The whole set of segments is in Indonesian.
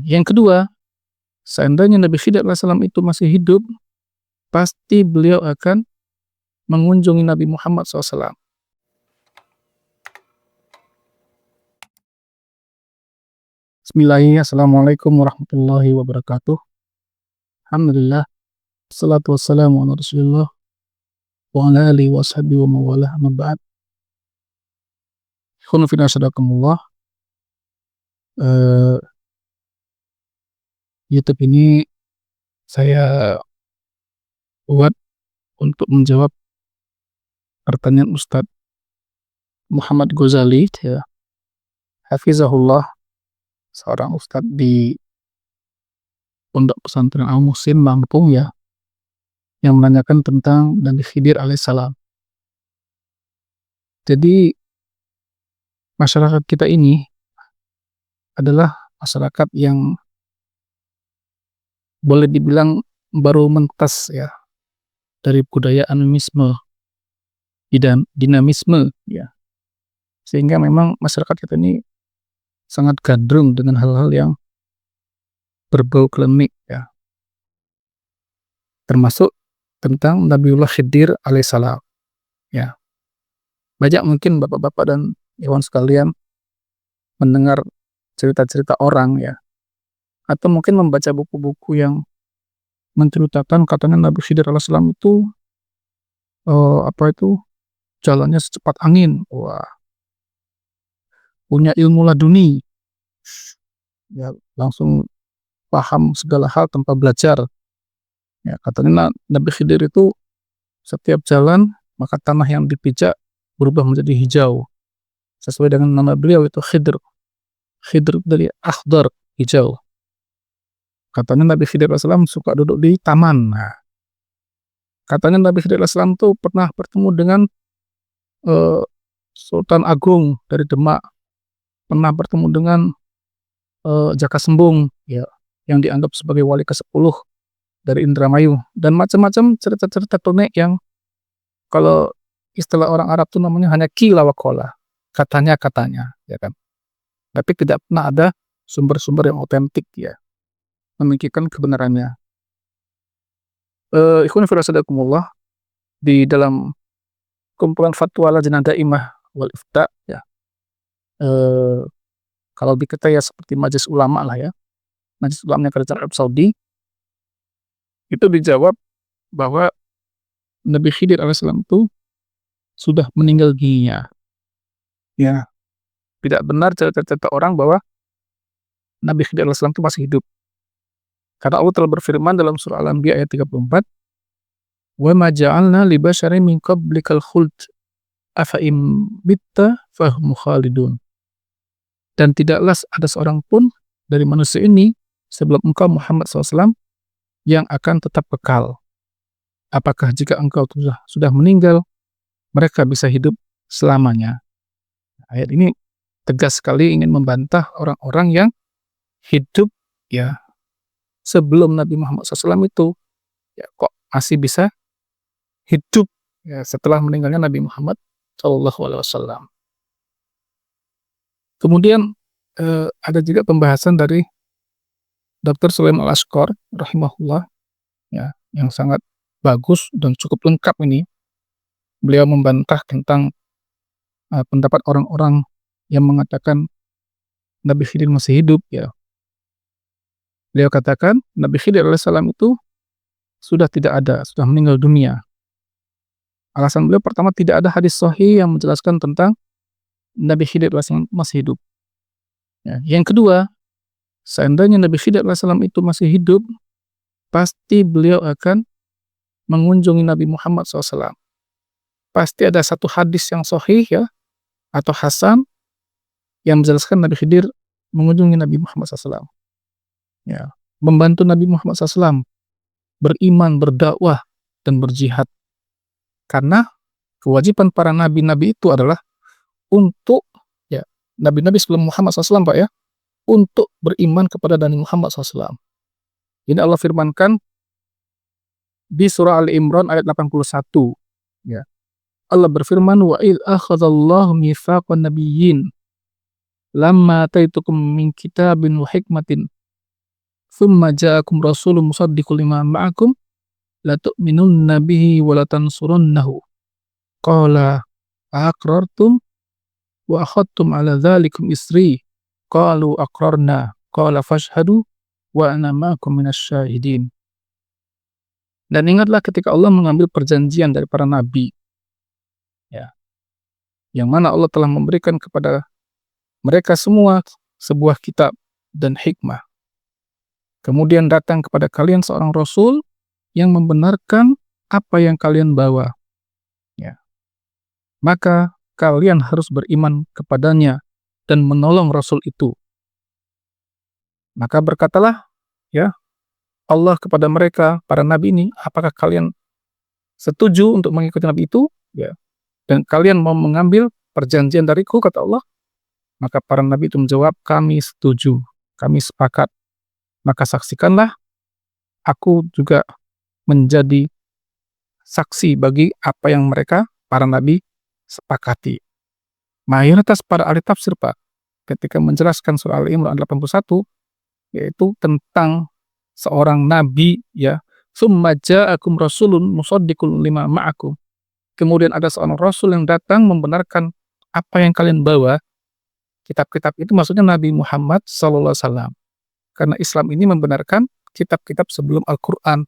Yang kedua, seandainya Nabi Khidir alaihissalam itu masih hidup, pasti beliau akan mengunjungi Nabi Muhammad SAW. Bismillahirrahmanirrahim. Assalamualaikum warahmatullahi wabarakatuh. Alhamdulillah. Assalatu wassalamu ala Rasulillah wa ala alihi wa ashabihi wa mawalah, amma ba'd. Ikhwanu fillah sadaqakumullah. YouTube ini saya buat untuk menjawab pertanyaan Ustadz Muhammad Ghazali, ya, hafizahullah, seorang ustadz di Pondok Pesantren Al Muhsin Lampung, ya, yang menanyakan tentang Nabi Khidir alaihissalam. Jadi masyarakat kita ini adalah masyarakat yang boleh dibilang baru mentas, ya, dari budaya animisme, dinamisme, ya, sehingga memang masyarakat kita ini sangat gandrung dengan hal-hal yang berbau klinik, ya, termasuk tentang Nabiullah Khidir alaihissalam, ya. Banyak mungkin bapak-bapak dan ikhwan sekalian mendengar cerita-cerita orang, ya, atau mungkin membaca buku-buku yang menceritakan katanya Nabi Khidir alaihissalam itu jalannya secepat angin, wah, punya ilmu laduni, ya, langsung paham segala hal tanpa belajar, ya. Katanya Nabi Khidir itu setiap jalan maka tanah yang dipijak berubah menjadi hijau sesuai dengan nama beliau itu Khidr dari akhdar, hijau. Katanya Nabi Khidir alaihissalam suka duduk di taman. Nah, katanya Nabi Khidir alaihissalam itu pernah bertemu dengan Sultan Agung dari Demak, pernah bertemu dengan Jaka Sembung, ya, yang dianggap sebagai wali ke-10 dari Indramayu, dan macam-macam cerita-cerita klinik yang kalau istilah orang Arab itu namanya hanya qila wa qala, katanya, ya kan, tapi tidak pernah ada sumber-sumber yang otentik, ya, memikirkan kebenarannya. Ikhwan fillah sadaqakumullah, di dalam kumpulan fatwa Lajnah Daimah wal Ifta, ya, kalau di kita ya seperti Majelis Ulama lah, ya, Majelis Ulama Kerajaan Arab Saudi, itu dijawab bahwa Nabi Khidir alaihissalam itu sudah meninggal dunia, ya. Tidak benar cerita-cerita orang bahwa Nabi Khidir alaihissalam itu masih hidup, karena Allah telah berfirman dalam surah Al-Anbiya ayat 34, wa ma ja'alna li basyarin min qablikal khuld afa im mitta fahum khalidun, dan tidaklah ada seorang pun dari manusia ini sebelum engkau Muhammad SAW yang akan tetap kekal. Apakah jika engkau sudah meninggal, mereka bisa hidup selamanya? Ayat ini tegas sekali ingin membantah orang-orang yang hidup, ya, sebelum Nabi Muhammad SAW itu, ya, kok masih bisa hidup, ya, setelah meninggalnya Nabi Muhammad SAW. Kemudian ada juga pembahasan dari Dr. Sulaiman Al-Ashqar rahimahullah, ya, yang sangat bagus dan cukup lengkap ini. Beliau membantah tentang pendapat orang-orang yang mengatakan Nabi Khidir masih hidup, ya. Beliau katakan Nabi Khidir alaihissalam itu sudah tidak ada, sudah meninggal dunia. Alasan beliau pertama, tidak ada hadis sahih yang menjelaskan tentang Nabi Khidir alaihissalam masih hidup, ya. Yang kedua, seandainya Nabi Khidir alaihissalam itu masih hidup, pasti beliau akan mengunjungi Nabi Muhammad SAW. Pasti ada satu hadis yang sahih, ya, atau hasan yang menjelaskan Nabi Khidir mengunjungi Nabi Muhammad SAW, ya, membantu Nabi Muhammad SAW beriman, berdakwah, dan berjihad. Karena kewajiban para nabi-nabi itu adalah untuk, ya, nabi-nabi sebelum Muhammad SAW, Pak, ya, untuk beriman kepada Nabi Muhammad SAW. Ini Allah firmankan di surah Ali Imran ayat 81, ya. Allah berfirman, wa id akhadallahu mitsaqan nabiyyin lamma ataitukum min kitabin wa hikmatin "Tsumma ja'akum rasulun musaddiqun lima ma'akum la tu'minunna bihi wa la tansurunnahu." Qala aqrartum wa akhadtum ala dzalikum isri. Qalu aqrarna. Qala fashhadu wa ana ma'akum minasyahidin. Dan ingatlah ketika Allah mengambil perjanjian dari para nabi, ya, yang mana Allah telah memberikan kepada mereka semua sebuah kitab dan hikmah. Kemudian datang kepada kalian seorang rasul yang membenarkan apa yang kalian bawa. Ya. Maka kalian harus beriman kepadanya dan menolong rasul itu. Maka berkatalah, ya, Allah kepada mereka, para nabi ini, apakah kalian setuju untuk mengikuti nabi itu? Ya. Dan kalian mau mengambil perjanjian dariku, kata Allah. Maka para nabi itu menjawab, kami setuju, kami sepakat. Maka saksikanlah, aku juga menjadi saksi bagi apa yang mereka, para nabi, sepakati. Mayoritas para ahli tafsir, Pak, ketika menjelaskan surah Al-Imran 81, yaitu tentang seorang nabi, ya, "Tsumma ja'akum rasulun musaddiqun lima ma'akum." Kemudian ada seorang rasul yang datang membenarkan apa yang kalian bawa. Kitab-kitab itu maksudnya Nabi Muhammad SAW. Karena Islam ini membenarkan kitab-kitab sebelum Al-Quran.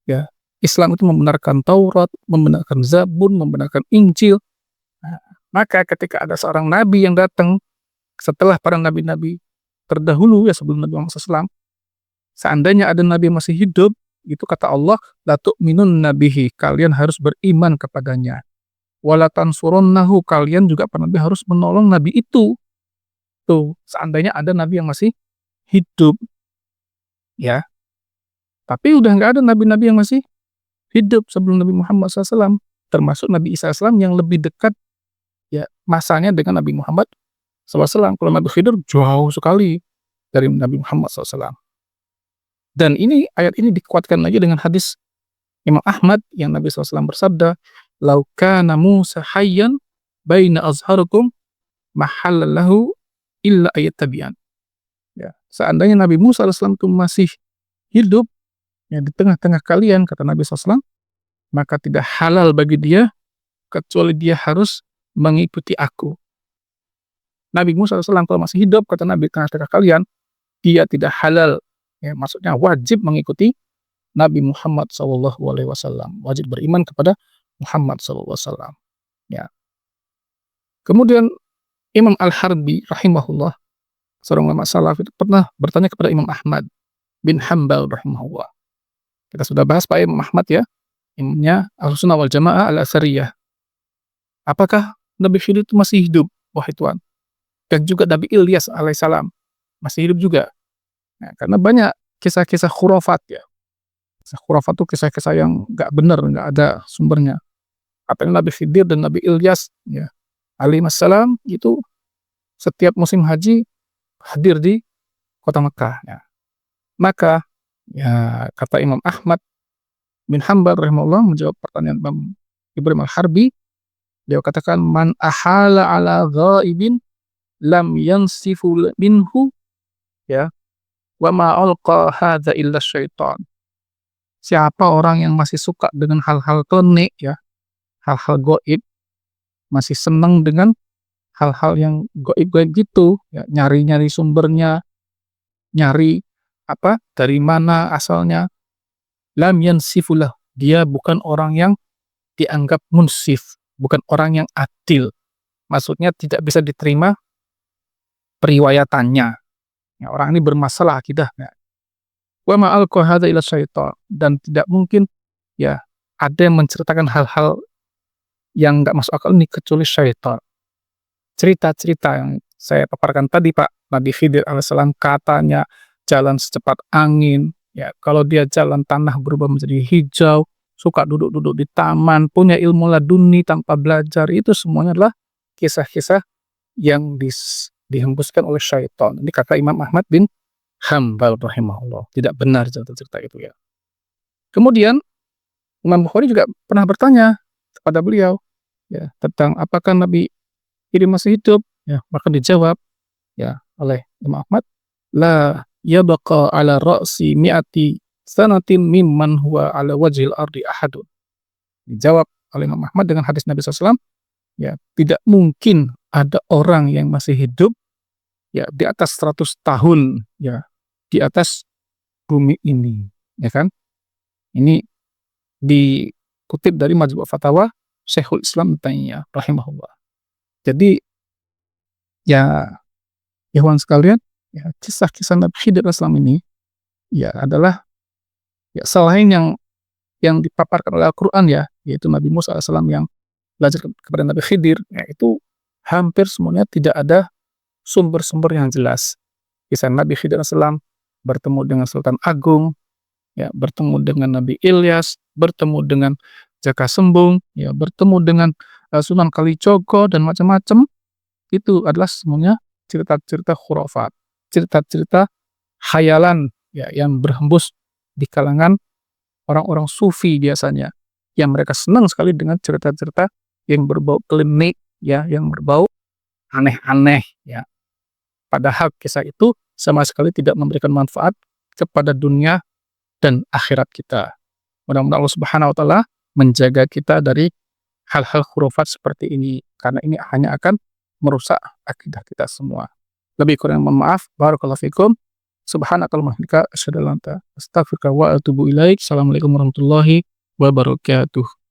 Ya, Islam itu membenarkan Taurat, membenarkan Zabur, membenarkan Injil. Nah, maka ketika ada seorang nabi yang datang setelah para nabi-nabi terdahulu, ya, sebelum Nabi Muhammad SAW, seandainya ada nabi yang masih hidup, itu kata Allah, la tu'minunna bihi, kalian harus beriman kepadanya. Wala tansurunnahu, kalian juga para nabi harus menolong nabi itu. Tuh, seandainya ada nabi yang masih hidup. Ya. Tapi udah nggak ada nabi-nabi yang masih hidup sebelum Nabi Muhammad SAW. Termasuk Nabi Isa SAW yang lebih dekat, ya, masanya dengan Nabi Muhammad SAW. Kalau Nabi Khidir jauh sekali dari Nabi Muhammad SAW. Dan ini, ayat ini dikuatkan lagi dengan hadis Imam Ahmad yang Nabi SAW bersabda, "Lau kana Musa hayyan baina azharakum mahallallahu illa ayattabi'an." Ya, seandainya Nabi Musa AS itu masih hidup, ya, di tengah-tengah kalian, kata Nabi SAW, maka tidak halal bagi dia kecuali dia harus mengikuti aku. Nabi Musa SAW kalau masih hidup, kata Nabi, tengah-tengah kalian, dia tidak halal. Ya, maksudnya wajib mengikuti Nabi Muhammad SAW. Wajib beriman kepada Muhammad SAW. Ya. Kemudian Imam Al-Harbi rahimahullah, seorang ulama salaf, itu pernah bertanya kepada Imam Ahmad bin Hanbal rahimahullah. Kita sudah bahas Pak Imam Ahmad, ya, imamnya Ahlussunnah wal Jamaah Al-Atsariyah. Apakah Nabi Khidir itu masih hidup? Wahai Tuhan. Dan juga Nabi Ilyas alaihissalam masih hidup juga. Nah, karena banyak kisah-kisah khurafat, ya. Kisah khurafat itu kisah-kisah yang nggak benar, nggak ada sumbernya. Katanya Nabi Khidir dan Nabi Ilyas, ya, alaihissalam itu setiap musim haji hadir di kota Mekah. Ya. Maka, ya, kata Imam Ahmad bin Hanbal rahimahullah menjawab pertanyaan Imam Ibrahim Al-Harbi, dia katakan, "Man ahala ala ghaibin lam yansifu minhu, ya, wa ma alqa hadza illa syaitan." Siapa orang yang masih suka dengan hal-hal klenik, ya, hal-hal gaib, masih senang dengan hal-hal yang gaib-gaib gitu, ya, nyari-nyari sumbernya, nyari apa, dari mana asalnya, lam yansifulah, dia bukan orang yang dianggap munsif, bukan orang yang adil. Maksudnya tidak bisa diterima periwayatannya. Ya, orang ini bermasalah akidahnya. Wa ma alqa hadza ila syaitan, dan tidak mungkin, ya, ada yang menceritakan hal-hal yang nggak masuk akal ini kecuali syaitan. Cerita-cerita yang saya paparkan tadi, Pak, Nabi Khidir alaihissalam katanya jalan secepat angin, ya, kalau dia jalan tanah berubah menjadi hijau, suka duduk-duduk di taman, punya ilmu laduni tanpa belajar, itu semuanya adalah kisah-kisah yang dihembuskan oleh syaitan. Ini kata Imam Ahmad bin Hanbal rahimahullah. Tidak benar cerita-cerita itu, ya. Kemudian Imam Bukhari juga pernah bertanya kepada beliau, ya, tentang apakah Nabi Khidir masih hidup, ya, maka dijawab, ya, oleh Imam Ahmad, la yabqa ala ra'si mi'ati sanatin mimman huwa ala wajhil ardi ahadun. Dijawab oleh Imam Ahmad dengan hadis Nabi SAW, ya, tidak mungkin ada orang yang masih hidup, ya, di atas 100 tahun, ya, di atas bumi ini, ya kan? Ini dikutip dari Majmu' Fatawa Syekhul Islam Ibnu Taimiyah rahimahullah. Jadi, ya, ikhwan sekalian, ya, kisah-kisah Nabi Khidir alaihissalam ini, ya, adalah, ya, selain yang dipaparkan oleh Al-Quran, ya, yaitu Nabi Musa alaihissalam yang belajar kepada Nabi Khidir, ya, itu hampir semuanya tidak ada sumber-sumber yang jelas. Kisah Nabi Khidir alaihissalam bertemu dengan Sultan Agung, ya, bertemu dengan Nabi Ilyas, bertemu dengan Jaka Sembung, ya, bertemu dengan Sunan Kalijogo dan macam-macam. Itu adalah semuanya cerita-cerita khurafat, cerita-cerita khayalan, ya, yang berhembus di kalangan orang-orang sufi biasanya, yang mereka senang sekali dengan cerita-cerita yang berbau klinik, ya, yang berbau aneh-aneh, ya. Padahal kisah itu sama sekali tidak memberikan manfaat kepada dunia dan akhirat kita. Mudah-mudahan Allah Subhanahu wa taala menjaga kita dari hal-hal khurafat seperti ini, karena ini hanya akan merusak akidah kita semua. Lebih kurang mohon maaf. Barakallahu fikum. Subhanakallahumma wa bihamdika asyhadu an la ilaha illa anta astaghfiruka wa atubu ilaik. Assalamualaikum warahmatullahi wabarakatuh.